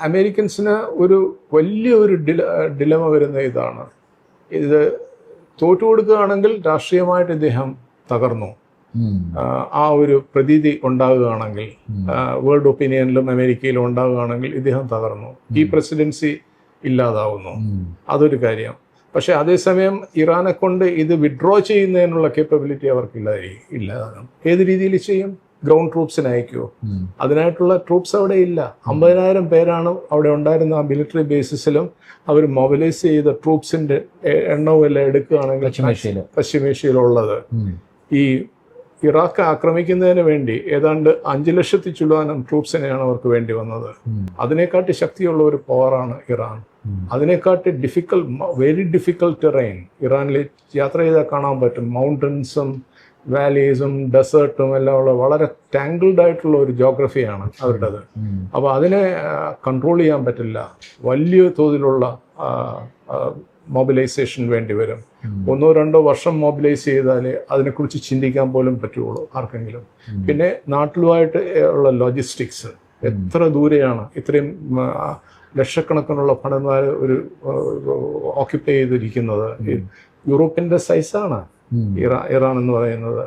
അമേരിക്കൻസിന് ഒരു വലിയൊരു ഡിലമ വരുന്ന ഇതാണ്. ഇത് തോറ്റു കൊടുക്കുകയാണെങ്കിൽ രാഷ്ട്രീയമായിട്ട് ഇദ്ദേഹം തകർന്നു, ആ ഒരു പ്രതീതി ഉണ്ടാകുകയാണെങ്കിൽ, വേൾഡ് ഒപ്പീനിയനിലും അമേരിക്കയിലും ഉണ്ടാകുകയാണെങ്കിൽ ഇദ്ദേഹം തകർന്നു, ഈ പ്രസിഡൻസി ഇല്ലാതാവുന്നു. അതൊരു കാര്യം. പക്ഷെ അതേസമയം ഇറാനെ കൊണ്ട് ഇത് വിഡ്രോ ചെയ്യുന്നതിനുള്ള കേപ്പബിലിറ്റി അവർക്കില്ലാതാകും. ഏത് രീതിയിൽ ചെയ്യും? ഗ്രൗണ്ട് ട്രൂപ്സിന് അയക്കുമോ? അതിനായിട്ടുള്ള ട്രൂപ്സ് അവിടെ ഇല്ല. 50,000 പേരാണ് അവിടെ ഉണ്ടായിരുന്ന ആ മിലിറ്ററി ബേസിസിലും. അവർ മൊബിലൈസ് ചെയ്ത ട്രൂപ്സിന്റെ എണ്ണവും എല്ലാം എടുക്കുകയാണെങ്കിൽ പശ്ചിമേഷ്യയിലുള്ളത്, ഈ ഇറാഖ് ആക്രമിക്കുന്നതിന് വേണ്ടി ഏതാണ്ട് 5 ലക്ഷത്തി ചുല്ലാനം ട്രൂപ്സിനെയാണ് അവർക്ക് വേണ്ടി വന്നത്. അതിനെക്കാട്ടി ശക്തിയുള്ള ഒരു പവറാണ് ഇറാൻ. അതിനെക്കാട്ടി വെരി ഡിഫിക്കൽട്ട് ടെറൈൻ ഇറാനിൽ യാത്ര ചെയ്താൽ കാണാൻ പറ്റും. മൗണ്ടൻസും വാലീസും ഡെസേർട്ടും എല്ലാം ഉള്ള വളരെ ടാങ്കിൾഡ് ആയിട്ടുള്ള ഒരു ജോഗ്രഫിയാണ് അവരുടേത്. അപ്പോൾ അതിനെ കൺട്രോൾ ചെയ്യാൻ പറ്റില്ല. വലിയ തോതിലുള്ള മൊബിലൈസേഷൻ വേണ്ടി വരും. 1-2 വർഷം മൊബിലൈസ് ചെയ്താലേ അതിനെക്കുറിച്ച് ചിന്തിക്കാൻ പോലും പറ്റുള്ളൂ ആർക്കെങ്കിലും. പിന്നെ നാട്ടിലുമായിട്ട് ഉള്ള ലോജിസ്റ്റിക്സ് എത്ര ദൂരെയാണ്. ഇത്രയും ലക്ഷക്കണക്കിനുള്ള ഭടന്മാർ ഒരു ഓക്യുപ്പൈ ചെയ്തിരിക്കുന്നത്. യൂറോപ്പിന്റെ സൈസാണ് ഇറാൻ എന്ന് പറയുന്നത്.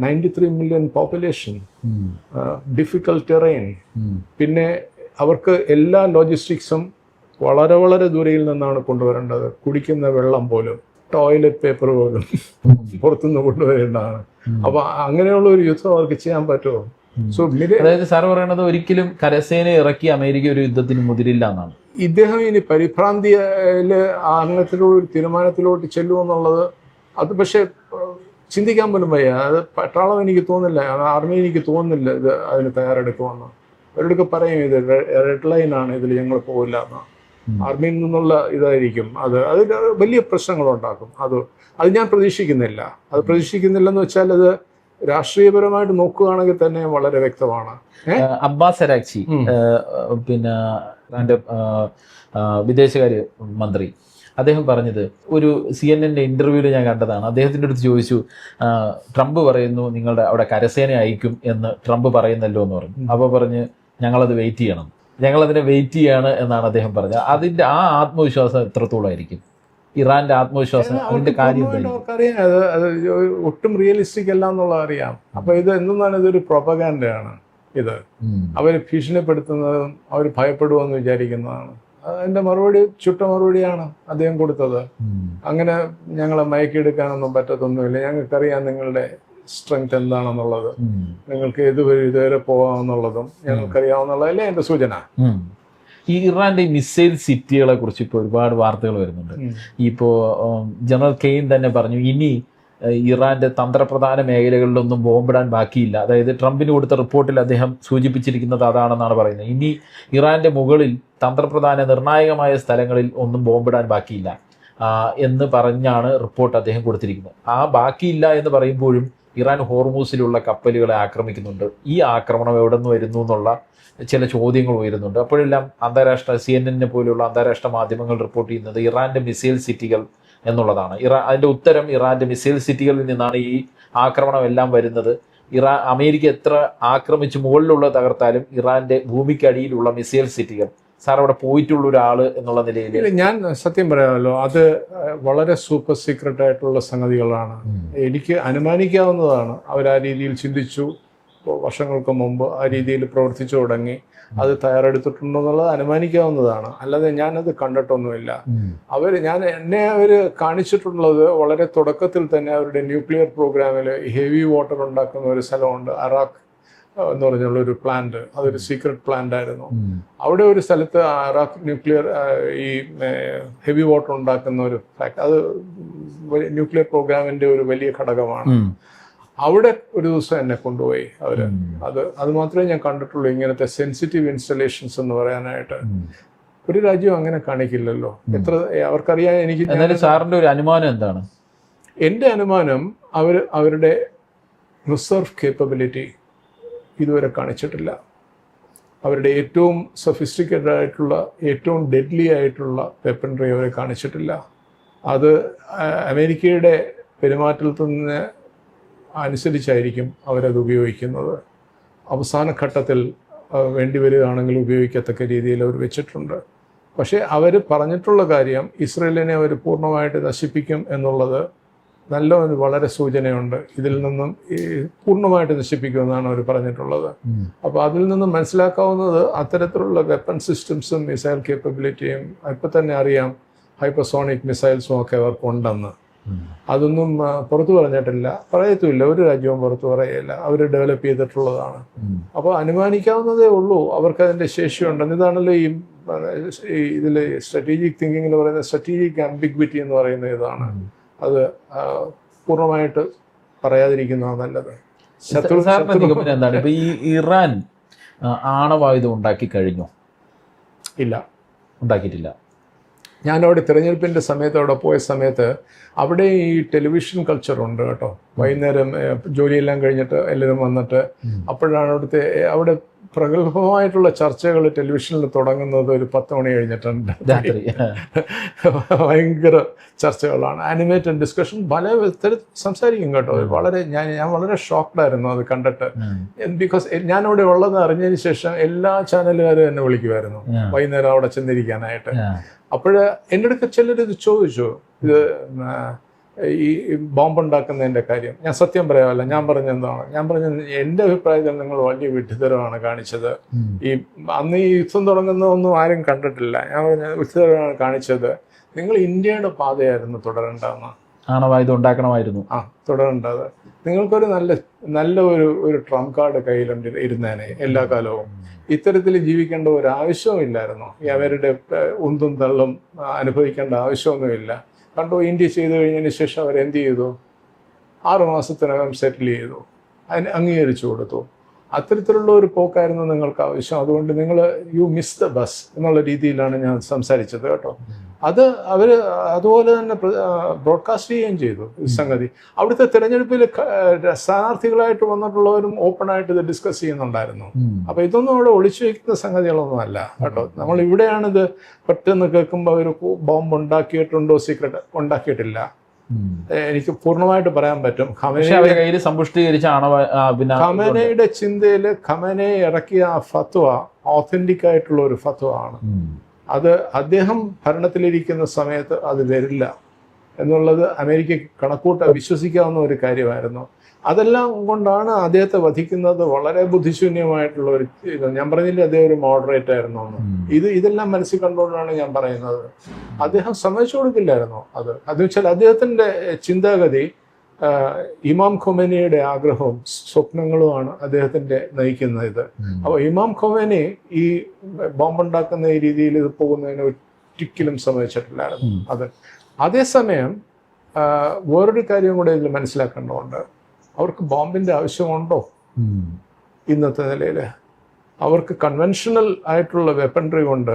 93 മില്യൺ പോപ്പുലേഷൻ, ഡിഫിക്കൽട്ട് ടെറൈൻ. പിന്നെ അവർക്ക് എല്ലാ ലോജിസ്റ്റിക്സും വളരെ വളരെ ദൂരയിൽ നിന്നാണ് കൊണ്ടുവരേണ്ടത്. കുടിക്കുന്ന വെള്ളം പോലും, ടോയ്ലറ്റ് പേപ്പർ പോലും പുറത്തുനിന്ന് കൊണ്ടുവരേണ്ടതാണ്. അപ്പൊ അങ്ങനെയുള്ള ഒരു യുദ്ധം അവർക്ക് ചെയ്യാൻ പറ്റുമോ? അതായത് സാർ പറയുന്നത് ഒരിക്കലും കരസേന ഇറക്കി അമേരിക്ക ഒരു യുദ്ധത്തിന് മുതിരില്ല എന്നാണ്. ഇദ്ദേഹം ഇനി പരിഭ്രാന്തിയില് അങ്ങനത്തിലൊരു തീരുമാനത്തിലോട്ട് ചെല്ലുമെന്നുള്ളത് അത് പക്ഷെ ചിന്തിക്കാൻ പോലും വയ്യ. അത് പട്ടാളം എനിക്ക് തോന്നുന്നില്ല, ആർമി എനിക്ക് തോന്നുന്നില്ല ഇത് അതിന് തയ്യാറെടുക്കുമെന്ന്. അവരോടൊക്കെ പറയും ഇത് റെഡ് ലൈനാണ്, ഇതിൽ ഞങ്ങൾ പോകില്ല എന്ന്. ആർമിയിൽ നിന്നുള്ള ഇതായിരിക്കും അത് വലിയ പ്രശ്നങ്ങളുണ്ടാക്കും. അത് ഞാൻ പ്രതീക്ഷിക്കുന്നില്ല. അത് പ്രതീക്ഷിക്കുന്നില്ലെന്ന് വെച്ചാൽ അത് രാഷ്ട്രീയപരമായിട്ട് നോക്കുകയാണെങ്കിൽ തന്നെ വളരെ വ്യക്തമാണ്. അബ്ബാസ് അരാക്ചി, പിന്നെ വിദേശകാര്യ മന്ത്രി, അദ്ദേഹം പറഞ്ഞത് ഒരു CNN ഇന്റർവ്യൂവിൽ ഞാൻ കണ്ടതാണ്. അദ്ദേഹത്തിൻ്റെ അടുത്ത് ചോദിച്ചു, ട്രംപ് പറയുന്നു നിങ്ങളുടെ അവിടെ കരസേന അയക്കും എന്ന് ട്രംപ് പറയുന്നല്ലോ എന്ന് പറഞ്ഞു. അപ്പോൾ പറഞ്ഞ് ഞങ്ങളത് വെയിറ്റ് ചെയ്യണം, ഞങ്ങളതിനെ വെയിറ്റ് ചെയ്യാണ് എന്നാണ് അദ്ദേഹം പറഞ്ഞത്. അതിൻ്റെ ആ ആത്മവിശ്വാസം എത്രത്തോളമായിരിക്കും? ഇറാന്റെ ആത്മവിശ്വാസം, അതിന്റെ കാര്യം അവർക്കറിയാം. അത് ഒട്ടും റിയലിസ്റ്റിക് അല്ല എന്നുള്ളത് അറിയാം. അപ്പൊ ഇത് എന്താണ്, ഇതൊരു പ്രൊപ്പഗാൻഡയാണ്. ഇത് അവർ ഭീഷണിപ്പെടുത്തുന്നതും അവർ ഭയപ്പെടുമെന്ന് വിചാരിക്കുന്നതാണ്. അതിന്റെ മറുപടി ചുട്ട മറുപടിയാണ് അദ്ദേഹം കൊടുത്തത്. അങ്ങനെ ഞങ്ങളെ മയക്കിയെടുക്കാനൊന്നും പറ്റത്തൊന്നുമില്ല, ഞങ്ങൾക്കറിയാം നിങ്ങളുടെ സ്ട്രെങ്ത് എന്താണെന്നുള്ളത്, നിങ്ങൾക്ക് ഇതുവരെ പോകാമെന്നുള്ളതും ഞങ്ങൾക്കറിയാവുന്നുള്ളതല്ലേ എന്റെ സൂചന. ഈ ഇറാന്റെ മിസൈൽ സിറ്റികളെ കുറിച്ച് ഇപ്പോൾ ഒരുപാട് വാർത്തകൾ വരുന്നുണ്ട്. ഇപ്പോൾ ജനറൽ കെയ്ൻ തന്നെ പറഞ്ഞു ഇനി ഇറാന്റെ തന്ത്രപ്രധാന മേഖലകളിലൊന്നും ബോംബിടാൻ ബാക്കിയില്ല. അതായത് ട്രംപിന് കൊടുത്ത റിപ്പോർട്ടിൽ അദ്ദേഹം സൂചിപ്പിച്ചിരിക്കുന്നത് അതാണെന്നാണ് പറയുന്നത്. ഇനി ഇറാന്റെ മുകളിൽ തന്ത്രപ്രധാന നിർണായകമായ സ്ഥലങ്ങളിൽ ഒന്നും ബോംബിടാൻ ബാക്കിയില്ല എന്ന് പറഞ്ഞാണ് റിപ്പോർട്ട് അദ്ദേഹം കൊടുത്തിരിക്കുന്നത്. ആ ബാക്കിയില്ല എന്ന് പറയുമ്പോഴും ഇറാൻ ഹോർമൂസിലുള്ള കപ്പലുകളെ ആക്രമിക്കുന്നുണ്ട്. ഈ ആക്രമണം എവിടെ നിന്ന് വരുന്നു എന്നുള്ള ചില ചോദ്യങ്ങൾ ഉയരുന്നുണ്ട്. അപ്പോഴെല്ലാം അന്താരാഷ്ട്ര CNN പോലെയുള്ള അന്താരാഷ്ട്ര മാധ്യമങ്ങൾ റിപ്പോർട്ട് ചെയ്യുന്നത് ഇറാന്റെ മിസൈൽ സിറ്റികൾ എന്നുള്ളതാണ്. അതിന്റെ ഉത്തരം ഇറാന്റെ മിസൈൽ സിറ്റികളിൽ നിന്നാണ് ഈ ആക്രമണം എല്ലാം വരുന്നത്. അമേരിക്ക എത്ര ആക്രമിച്ച് മുകളിലുള്ള തകർത്താലും ഇറാന്റെ ഭൂമിക്കടിയിലുള്ള മിസൈൽ സിറ്റികൾ, സാർ അവിടെ പോയിട്ടുള്ള ഒരാള് എന്നുള്ള നിലയിൽ ഞാൻ സത്യം പറയാമല്ലോ, അത് വളരെ സൂപ്പർ സീക്രട്ട് ആയിട്ടുള്ള സംഗതികളാണ്. എനിക്ക് അനുമാനിക്കാവുന്നതാണ് അവർ ആ രീതിയിൽ ചിന്തിച്ചു, വർഷങ്ങൾക്ക് മുമ്പ് ആ രീതിയിൽ പ്രവർത്തിച്ചു തുടങ്ങി, അത് തയ്യാറെടുത്തിട്ടുണ്ടെന്നുള്ളത് അനുമാനിക്കാവുന്നതാണ്. അല്ലാതെ ഞാനത് കണ്ടിട്ടൊന്നുമില്ല. എന്നെ അവർ കാണിച്ചിട്ടുള്ളത് വളരെ തുടക്കത്തിൽ തന്നെ അവരുടെ ന്യൂക്ലിയർ പ്രോഗ്രാമിൽ ഹെവി വാട്ടർ ഉണ്ടാക്കുന്ന ഒരു സ്ഥലമുണ്ട്, അറാഖ് എന്ന് പറഞ്ഞുള്ള ഒരു പ്ലാന്റ്. അതൊരു സീക്രട്ട് പ്ലാന്റ് ആയിരുന്നു. അവിടെ ഒരു സ്ഥലത്ത് അറാഖ് ന്യൂക്ലിയർ ഈ ഹെവി വാട്ടർ ഉണ്ടാക്കുന്ന ഒരു ഫാക്ടറി, അത് ന്യൂക്ലിയർ പ്രോഗ്രാമിന്റെ ഒരു വലിയ ഘടകമാണ്. അവിടെ ഒരു ദിവസം എന്നെ കൊണ്ടുപോയി അവര്. അത് മാത്രമേ ഞാൻ കണ്ടിട്ടുള്ളൂ. ഇങ്ങനത്തെ സെൻസിറ്റീവ് ഇൻസ്റ്റലേഷൻസ് എന്ന് പറയാനായിട്ട് ഒരു രാജ്യം അങ്ങനെ കാണിക്കില്ലല്ലോ. അവർക്കറിയാൻ. എനിക്ക് സാറിന്റെ ഒരു അനുമാനം എന്താണ്? എൻ്റെ അനുമാനം അവരുടെ റിസർവ് കേപ്പബിലിറ്റി ഇതുവരെ കാണിച്ചിട്ടില്ല. അവരുടെ ഏറ്റവും സൊഫിസ്റ്റിക്കേറ്റഡ് ആയിട്ടുള്ള ഏറ്റവും ഡെഡ്ലി ആയിട്ടുള്ള വെപ്പൺറി അവരെ കാണിച്ചിട്ടില്ല. അത് അമേരിക്കയുടെ പെരുമാറ്റത്തിൽ നിന്ന് അനുസരിച്ചായിരിക്കും അവരത് ഉപയോഗിക്കുന്നത്. അവസാന ഘട്ടത്തിൽ വേണ്ടി വരികയാണെങ്കിൽ ഉപയോഗിക്കത്തക്ക രീതിയിൽ അവർ വെച്ചിട്ടുണ്ട്. പക്ഷേ അവർ പറഞ്ഞിട്ടുള്ള കാര്യം ഇസ്രയേലിനെ അവർ പൂർണ്ണമായിട്ട് നശിപ്പിക്കും എന്നുള്ളത് നല്ല ഒരു വളരെ സൂചനയുണ്ട്. ഇതിൽ നിന്നും പൂർണ്ണമായിട്ട് നശിപ്പിക്കുമെന്നാണ് അവർ പറഞ്ഞിട്ടുള്ളത്. അപ്പോൾ അതിൽ നിന്നും മനസ്സിലാക്കാവുന്നത് അത്തരത്തിലുള്ള വെപ്പൺ സിസ്റ്റംസും മിസൈൽ കേപ്പബിലിറ്റിയും ഇപ്പം തന്നെ അറിയാം, ഹൈപ്പർസോണിക് മിസൈൽസും ഒക്കെ അവർക്കുണ്ടെന്ന്. അതൊന്നും പുറത്തു പറയത്തുമില്ല, ഒരു രാജ്യവും പുറത്തു പറയില്ല, അവർ ഡെവലപ്പ് ചെയ്തിട്ടുള്ളതാണ്. അപ്പോൾ അനുമാനിക്കാവുന്നതേ ഉള്ളൂ അവർക്ക് അതിൻ്റെ ശേഷിയുണ്ടെന്ന്. ഇതാണല്ലോ ഈ ഇതിൽ സ്ട്രാറ്റജിക് തിങ്കിങ് എന്ന് പറയുന്ന സ്ട്രാറ്റജിക് ആംബിഗ്വിറ്റി എന്ന് പറയുന്ന ഇതാണ്. അത് പൂർണ്ണമായിട്ട് പറയാതിരിക്കുന്നതാണ് നല്ലത്. എന്താണ് ഇപ്പൊ ഈ ഇറാൻ ആണവായുധം ഉണ്ടാക്കി കഴിഞ്ഞു? ഇല്ല, ഉണ്ടാക്കിയിട്ടില്ല. ഞാനവിടെ തിരഞ്ഞെടുപ്പിൻ്റെ സമയത്ത് അവിടെ പോയ സമയത്ത് അവിടെ ഈ ടെലിവിഷൻ കൾച്ചറുണ്ട് കേട്ടോ. വൈകുന്നേരം ജോലിയെല്ലാം കഴിഞ്ഞിട്ട് എല്ലാവരും വന്നിട്ട് അപ്പോഴാണ് അവിടെ പ്രഗത്ഭമായിട്ടുള്ള ചർച്ചകൾ ടെലിവിഷനിൽ തുടങ്ങുന്നത് ഒരു 10 മണി കഴിഞ്ഞിട്ടുണ്ട്. ഭയങ്കര ചർച്ചകളാണ്, ആനിമേറ്റഡ് ഡിസ്കഷൻ, പല സംസാരിക്കും കേട്ടോ. വളരെ ഞാൻ വളരെ ഷോക്ക്ഡായിരുന്നു അത് കണ്ടിട്ട്. ബിക്കോസ് ഞാനവിടെ ഉള്ളത് അറിഞ്ഞതിന് ശേഷം എല്ലാ ചാനലുകാരും എന്നെ വിളിക്കുമായിരുന്നു വൈകുന്നേരം അവിടെ ചെന്നിരിക്കാനായിട്ട്. അപ്പോഴ് എൻ്റെ അടുത്ത് ചിലർ ഇത് ചോദിച്ചു, ഇത് ഈ ബോംബുണ്ടാക്കുന്നതിൻ്റെ കാര്യം. ഞാൻ സത്യം പറയാമല്ല, ഞാൻ പറഞ്ഞെന്താണ്, ഞാൻ പറഞ്ഞത് എൻ്റെ അഭിപ്രായത്തിൽ നിങ്ങൾ വലിയ വിഡ്ഢിത്തരമാണ് കാണിച്ചത്. അന്ന് ഈ യുദ്ധം തുടങ്ങുന്നതൊന്നും ആരും കണ്ടിട്ടില്ല. ഞാൻ പറഞ്ഞ വിഡ്ഢിത്തരമാണ് കാണിച്ചത്. നിങ്ങൾ ഇന്ത്യയുടെ പാതയായിരുന്നു തുടരേണ്ടതെന്ന്. ആണവായുധം ഉണ്ടാക്കണമായിരുന്നു. തുടരേണ്ടത്. നിങ്ങൾക്കൊരു നല്ല ഒരു ട്രംപ് കാർഡ് കയ്യിൽ ഇരുന്നേനെ എല്ലാ കാലവും. ഇത്തരത്തിൽ ജീവിക്കേണ്ട ഒരു ആവശ്യവും ഇല്ലായിരുന്നു. അവരുടെ ഉന്തും തള്ളും അനുഭവിക്കേണ്ട ആവശ്യമൊന്നുമില്ല. കണ്ടോ, ഇന്ത്യ ചെയ്തു കഴിഞ്ഞതിന് ശേഷം അവരെന്ത് ചെയ്തു? 6 മാസത്തിനകം സെറ്റിൽ ചെയ്തു, അതിന് അംഗീകരിച്ചു കൊടുത്തു. അത്തരത്തിലുള്ള ഒരു പോക്കായിരുന്നു നിങ്ങൾക്ക് ആവശ്യം. അതുകൊണ്ട് നിങ്ങൾ യു മിസ് ദ ബസ് എന്നുള്ള രീതിയിലാണ് ഞാൻ സംസാരിച്ചത് കേട്ടോ. അത് അവർ അതുപോലെ തന്നെ ബ്രോഡ്കാസ്റ്റ് ചെയ്യുകയും ചെയ്തു ഈ സംഗതി. അവിടുത്തെ തിരഞ്ഞെടുപ്പിൽ സ്ഥാനാർത്ഥികളായിട്ട് വന്നിട്ടുള്ളവരും ഓപ്പണായിട്ട് ഇത് ഡിസ്കസ് ചെയ്യുന്നുണ്ടായിരുന്നു. അപ്പോൾ ഇതൊന്നും അവിടെ ഒളിച്ചു വയ്ക്കുന്ന സംഗതികളൊന്നും അല്ല കേട്ടോ. നമ്മൾ ഇവിടെയാണിത് പെട്ടെന്ന് കേൾക്കുമ്പോൾ ഒരു ബോംബ് ഉണ്ടാക്കിയിട്ടുണ്ടോ, സീക്രട്ട് ഉണ്ടാക്കിയിട്ടില്ല. എനിക്ക് പൂർണ്ണമായിട്ട് പറയാൻ പറ്റും. ഖമേനയുടെ ചിന്തയിൽ ഖമേനെ ഇറക്കിയ ആ ഫത്വ ഓഥന്റിക് ആയിട്ടുള്ള ഒരു ഫത്വ ആണ്. അത് അദ്ദേഹം ഭരണത്തിലിരിക്കുന്ന സമയത്ത് അത് വരില്ല എന്നുള്ളത് അമേരിക്ക വിശ്വസിക്കാവുന്ന ഒരു കാര്യമായിരുന്നു. അതെല്ലാം കൊണ്ടാണ് അദ്ദേഹത്തെ വധിക്കുന്നത്. വളരെ ബുദ്ധിശൂന്യമായിട്ടുള്ള ഒരു ഇത്. ഞാൻ പറഞ്ഞില്ലേ അദ്ദേഹം ഒരു മോഡറേറ്റ് ആയിരുന്നു എന്ന്. ഇതെല്ലാം മനസ്സിൽ കണ്ടുകൊണ്ടാണ് ഞാൻ പറയുന്നത്. അദ്ദേഹം സമ്മതിച്ചു കൊടുക്കില്ലായിരുന്നു അത് വെച്ചാൽ അദ്ദേഹത്തിൻ്റെ ചിന്താഗതി ഇമാം ഖൊമേനിയുടെ ആഗ്രഹവും സ്വപ്നങ്ങളുമാണ് അദ്ദേഹത്തിൻ്റെ നയിക്കുന്ന ഇത്. അപ്പോൾ ഇമാം ഖൊമേനി ഈ ബോംബുണ്ടാക്കുന്ന ഈ രീതിയിൽ ഇത് പോകുന്നതിന് ഒരിക്കലും സമ്മതിച്ചിട്ടില്ലായിരുന്നു. അതേസമയം വേറൊരു കാര്യം കൂടെ ഇതിൽ മനസ്സിലാക്കേണ്ടതുണ്ട്. അവർക്ക് ബോംബിൻ്റെ ആവശ്യമുണ്ടോ ഇന്നത്തെ നിലയിൽ? അവർക്ക് കൺവെൻഷണൽ ആയിട്ടുള്ള വെപ്പൺറി കൊണ്ട്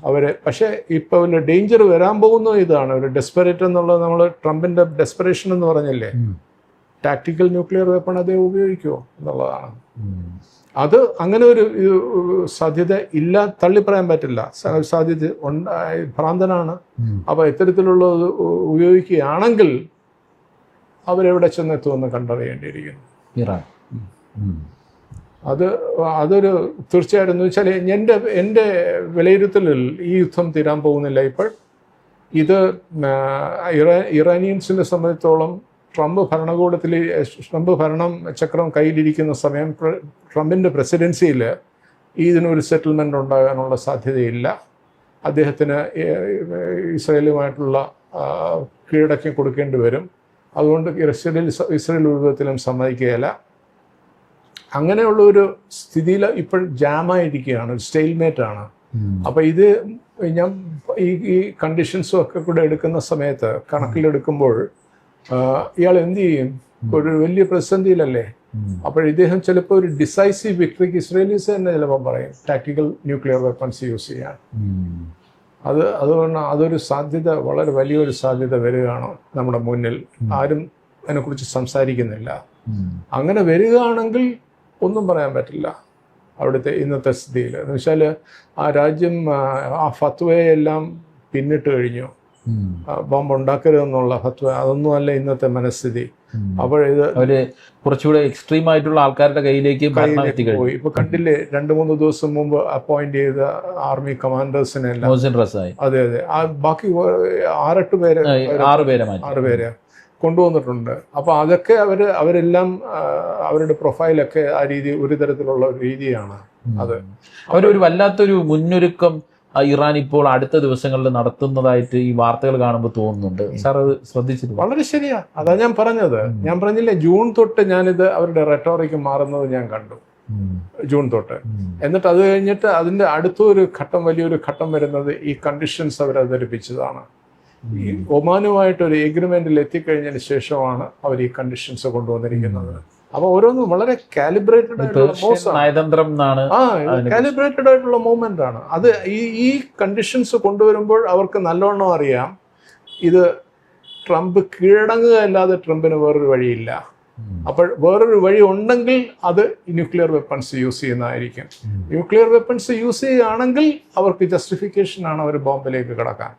അവരെ, പക്ഷേ ഇപ്പോൾ ഒരു ഡേഞ്ചർ വരാൻ പോകുന്ന ഇതാണ് ഒരു ഡെസ്പെറേറ്റ് എന്നുള്ളത്. നമ്മൾ ട്രംപിന്റെ ഡെസ്പെറേഷൻ എന്ന് പറഞ്ഞില്ലേ, ടാക്ടിക്കൽ ന്യൂക്ലിയർ വെപ്പൺ അതേ ഉപയോഗിക്കുമോ എന്നുള്ളതാണ്. അത് അങ്ങനെ ഒരു സാധ്യത ഇല്ല, തള്ളി പറയാൻ പറ്റില്ല. സാധ്യത ഭ്രാന്തനാണ്. അപ്പോൾ ഇത്തരത്തിലുള്ളത് ഉപയോഗിക്കുകയാണെങ്കിൽ അവരെവിടെ ചെന്നെത്തുമെന്ന് കണ്ടറിയേണ്ടിയിരിക്കുന്നു ഇറാൻ. അതൊരു തീർച്ചയായിട്ടും എന്ന് വെച്ചാൽ എൻ്റെ വിലയിരുത്തലിൽ ഈ യുദ്ധം തീരാൻ പോകുന്നില്ല ഇപ്പോൾ. ഇത് ഇറാനിയൻസിനെ സംബന്ധിച്ചോളം ട്രംപ് ഭരണം ചക്രം കയ്യിലിരിക്കുന്ന സമയം ട്രംപിൻ്റെ പ്രസിഡൻസിയിൽ ഇതിനൊരു സെറ്റിൽമെൻ്റ് ഉണ്ടാകാനുള്ള സാധ്യതയില്ല. അദ്ദേഹത്തിന് ഇസ്രയേലുമായിട്ടുള്ള കീഴടക്കി കൊടുക്കേണ്ടി വരും. അതുകൊണ്ട് ഇസ്രയേൽ ഒരു വിധത്തിലും സമ്മതിക്കുകയില്ല. അങ്ങനെയുള്ള ഒരു സ്ഥിതിയിൽ ഇപ്പോൾ ജാമായിരിക്കുകയാണ്, ഒരു സ്റ്റെയിൽമേറ്റാണ്. അപ്പോൾ ഇത് ഞാൻ ഈ കണ്ടീഷൻസും ഒക്കെ കൂടെ എടുക്കുന്ന സമയത്ത് കണക്കിലെടുക്കുമ്പോൾ ഇയാൾ എന്ത് ചെയ്യും? ഒരു വലിയ പ്രതിസന്ധിയിലല്ലേ. അപ്പോൾ ഇദ്ദേഹം ചിലപ്പോൾ ഒരു ഡിസൈസീവ് വിക്ടറിക്ക് ഇസ്രയേലീസ് തന്നെ ചിലപ്പോൾ പറയും ടാക്ടിക്കൽ ന്യൂക്ലിയർ വെപ്പൺസ് യൂസ് ചെയ്യാൻ. അതുകൊണ്ട് അതൊരു സാധ്യത, വളരെ വലിയൊരു സാധ്യത വരികയാണ് നമ്മുടെ മുന്നിൽ. ആരും അതിനെക്കുറിച്ച് സംസാരിക്കുന്നില്ല. അങ്ങനെ വരികയാണെങ്കിൽ ഒന്നും പറയാൻ പറ്റില്ല അവിടുത്തെ ഇന്നത്തെ സ്ഥിതിയിൽ. എന്ന് വെച്ചാൽ ആ രാജ്യം ആ ഫത്വയെല്ലാം പിന്നിട്ട് കഴിഞ്ഞു. ബോംബ് ഉണ്ടാക്കരുതെന്നുള്ള ഫത്വ, അതൊന്നും അല്ല ഇന്നത്തെ മനസ്ഥിതി. അപ്പോഴിത് അവര് കുറച്ചുകൂടെ എക്സ്ട്രീം ആയിട്ടുള്ള ആൾക്കാരുടെ കയ്യിലേക്ക് ഭരണം എത്തിക്കഴിഞ്ഞു. പോയി. ഇപ്പൊ കണ്ടില്ലേ 2-3 ദിവസം മുമ്പ് അപ്പോയിന്റ് ചെയ്ത ആർമി കമാൻഡേഴ്സിനെല്ലാം. മോഹസിൻ റസായി. അതെ അതെ. ബാക്കി 6-8 പേര് 6 പേരെ കൊണ്ടുവന്നിട്ടുണ്ട്. അപ്പൊ അതൊക്കെ അവരെല്ലാം അവരുടെ പ്രൊഫൈലൊക്കെ ആ രീതി, ഒരു തരത്തിലുള്ള ഒരു രീതിയാണ് അത്. അവരൊരു വല്ലാത്തൊരു മുന്നൊരുക്കം ഇറാൻ ഇപ്പോൾ അടുത്ത ദിവസങ്ങളിൽ നടത്തുന്നതായിട്ട് ഈ വാർത്തകൾ കാണുമ്പോൾ തോന്നുന്നുണ്ട്. സാർ അത് ശ്രദ്ധിച്ചിട്ട്? വളരെ ശരിയാ. അതാ ഞാൻ പറഞ്ഞത്. ഞാൻ പറഞ്ഞില്ലേ, ജൂൺ തൊട്ട് ഞാനിത് അവരുടെ റെട്ടോറിക്ക് മാറുന്നത് ഞാൻ കണ്ടു. ജൂൺ തൊട്ട്. എന്നിട്ട് അത് കഴിഞ്ഞിട്ട് അതിന്റെ അടുത്തൊരു ഘട്ടം, വലിയൊരു ഘട്ടം വരുന്നത് ഈ കണ്ടീഷൻസ് അവർ അവതരിപ്പിച്ചതാണ്. ഈ ഒമാനുമായിട്ട് ഒരു എഗ്രിമെന്റിൽ എത്തിക്കഴിഞ്ഞതിന് ശേഷമാണ് അവർ ഈ കണ്ടീഷൻസ് കൊണ്ടുവന്നിരിക്കുന്നത്. അപ്പൊ ഓരോന്നും വളരെ കാലിബ്രേറ്റഡ് ആയിട്ടുള്ള നയതന്ത്രം എന്നാണ്. കാലിബ്രേറ്റഡ് ആയിട്ടുള്ള മൂവ്മെന്റ് ആണ് അത്. ഈ കണ്ടീഷൻസ് കൊണ്ടുവരുമ്പോൾ അവർക്ക് നല്ലോണം അറിയാം ഇത് ട്രംപ് കീഴടങ്ങുക അല്ലാതെ ട്രംപിന് വേറൊരു വഴിയില്ല. അപ്പോൾ വേറൊരു വഴി ഉണ്ടെങ്കിൽ അത് ന്യൂക്ലിയർ വെപ്പൺസ് യൂസ് ചെയ്യുന്നതായിരിക്കും. ന്യൂക്ലിയർ വെപ്പൺസ് യൂസ് ചെയ്യുകയാണെങ്കിൽ അവർക്ക് ജസ്റ്റിഫിക്കേഷൻ ആണ് അവർ ബോംബിലേക്ക് കടക്കാൻ.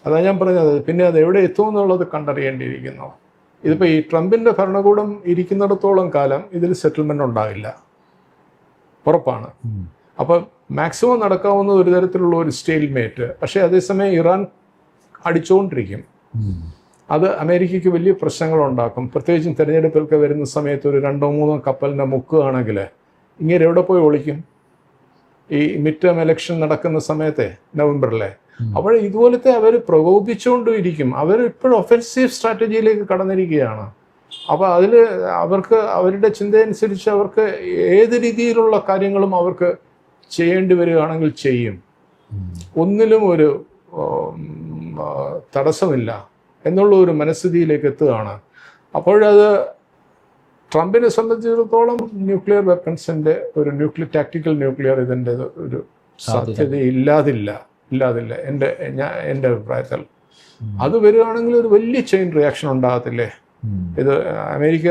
അതാ ഞാൻ പറഞ്ഞത്. പിന്നെ അത് എവിടെ എത്തുമെന്നുള്ളത് കണ്ടറിയേണ്ടിയിരിക്കുന്നു. ഇതിപ്പോൾ ഈ ട്രംപിൻ്റെ ഭരണകൂടം ഇരിക്കുന്നിടത്തോളം കാലം ഇതിൽ സെറ്റിൽമെൻ്റ് ഉണ്ടാകില്ല, ഉറപ്പാണ്. അപ്പം മാക്സിമം നടക്കാവുന്ന ഒരു തരത്തിലുള്ള ഒരു സ്റ്റേൽമേറ്റ്. പക്ഷേ അതേസമയം ഇറാൻ അടിച്ചുകൊണ്ടിരിക്കും. അത് അമേരിക്കയ്ക്ക് വലിയ പ്രശ്നങ്ങളുണ്ടാക്കും. പ്രത്യേകിച്ചും തെരഞ്ഞെടുപ്പൊക്കെ വരുന്ന സമയത്ത് ഒരു 2-3 കപ്പലിനെ മുക്കുകയാണെങ്കിൽ ഇങ്ങനെ എവിടെ പോയി ഒളിക്കും? ഈ മിഡ് ടേം ഇലക്ഷൻ നടക്കുന്ന സമയത്തെ നവംബറിലെ. അപ്പോൾ ഇതുപോലത്തെ അവർ പ്രകോപിച്ചുകൊണ്ടും ഇരിക്കും. അവർ ഇപ്പോഴും ഒഫൻസീവ് സ്ട്രാറ്റജിയിലേക്ക് കടന്നിരിക്കുകയാണ്. അപ്പോൾ അതിൽ അവർക്ക് അവരുടെ ചിന്തയനുസരിച്ച് അവർക്ക് ഏത് രീതിയിലുള്ള കാര്യങ്ങളും അവർക്ക് ചെയ്യേണ്ടി വരികയാണെങ്കിൽ ചെയ്യും. ഒന്നിലും ഒരു തടസ്സമില്ല എന്നുള്ള ഒരു മനസ്ഥിതിയിലേക്ക് എത്തുകയാണ്. അപ്പോഴത് ട്രംപിനെ സംബന്ധിച്ചിടത്തോളം ന്യൂക്ലിയർ വെപ്പൺസിൻ്റെ ഒരു ടാക്ടിക്കൽ ന്യൂക്ലിയർ ഇതിൻ്റെ ഒരു സാധ്യത ഇല്ലാതില്ല. എൻ്റെ അഭിപ്രായത്തിൽ അത് വരികയാണെങ്കിൽ ഒരു വലിയ ചെയിൻ റിയാക്ഷൻ ഉണ്ടാകത്തില്ലേ? ഇത് അമേരിക്ക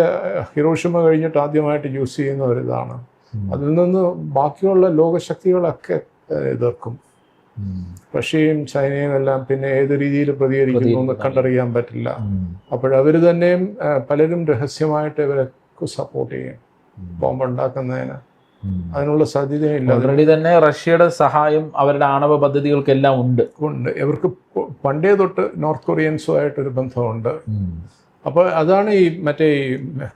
ഹിരോഷിമ കഴിഞ്ഞിട്ട് ആദ്യമായിട്ട് യൂസ് ചെയ്യുന്ന ഒരിതാണ്. അതിൽ നിന്ന് ബാക്കിയുള്ള ലോകശക്തികളൊക്കെ എതിർക്കും. റഷ്യയും ചൈനയും എല്ലാം പിന്നെ ഏത് രീതിയിൽ പ്രതികരിക്കുന്നു എന്ന് കണ്ടറിയാൻ പറ്റില്ല. അപ്പോഴവർ തന്നെയും പലരും രഹസ്യമായിട്ട് ഇവരെ സപ്പോർട്ട് ചെയ്യും ബോംബ് ഉണ്ടാക്കുന്നതിന്. അതിനുള്ള സാധ്യതയില്ല. ഓൾറെഡി തന്നെ റഷ്യയുടെ സഹായം അവരുടെ ആണവ പദ്ധതികൾക്കെല്ലാം ഉണ്ട്. ഇവർക്ക് പണ്ടേ തൊട്ട് നോർത്ത് കൊറിയൻസുമായിട്ടൊരു ബന്ധമുണ്ട്. അപ്പോൾ അതാണ് ഈ മറ്റേ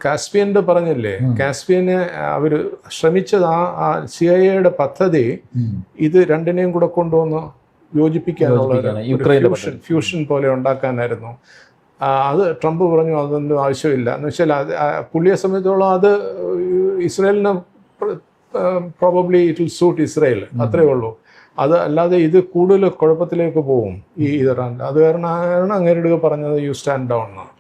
കാസ്പിയൻ്റെ പറഞ്ഞില്ലേ, കാസ്പിയനെ അവർ ശ്രമിച്ചത് ആ CIA പദ്ധതി ഇത് രണ്ടിനെയും കൂടെ കൊണ്ടുവന്ന് യോജിപ്പിക്കാനുള്ള ഫ്യൂഷൻ പോലെ ഉണ്ടാക്കാനായിരുന്നു. അത് ട്രംപ് പറഞ്ഞു അതൊന്നും ആവശ്യമില്ല എന്ന് വെച്ചാൽ പുള്ളിയെ സംബന്ധിച്ചോളം അത് ഇസ്രായേലിന് probably it will suit Israel, അത്രയേ ഉള്ളൂ. അത് അല്ലാതെ ഇത് കൂടുതൽ കുഴപ്പത്തിലേക്ക് പോകും ഈ ഇറാൻ. അത് കാരണം അങ്ങേരുടെ പറഞ്ഞത് യു സ്റ്റാൻഡ് ഡൗൺ എന്നാണ്.